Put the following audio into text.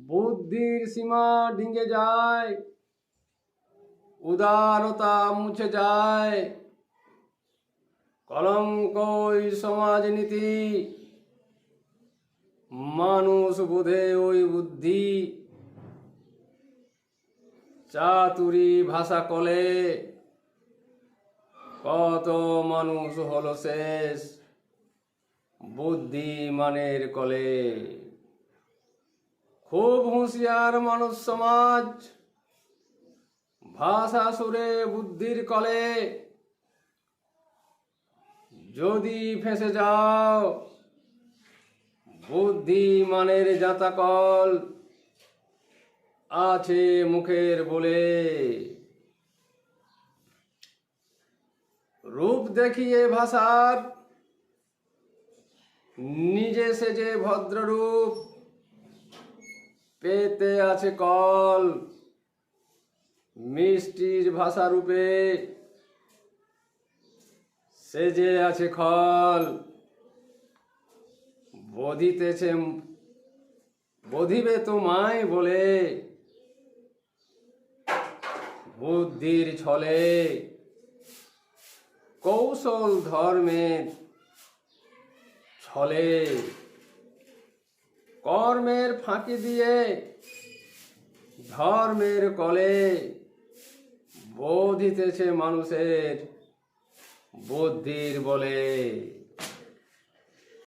বুদ্ধির সীমা ডিঙে যায়, উদারতা মুছে যায়, কলঙ্কই সমাজনীতি, মানুষ বোধে ওই বুদ্ধি, চাতুরী ভাষা কলে কত মানুষ হলো শেষ বুদ্ধিমানের কলে। খুব হুঁশিয়ার মানুষ সমাজ, ভাষা সুরে বুদ্ধির কলে, যদি ফেঁসে যাও বুদ্ধিমানের জাঁতাকল আছে মুখের বলে। রূপ দেখিয়ে ভাষার নিজে সেজে ভদ্ররূপ পেতে আছে কল, মিষ্টির ভাষা রূপে সেজে আছে খল। বধিবে তোমায় বলে বুদ্ধির ছলে, কৌশল ধর্মের ছলে, কর্মের ফাঁকি দিয়ে ধর্মের কলে বোধিতেছে মানুষের বুদ্ধির বলে।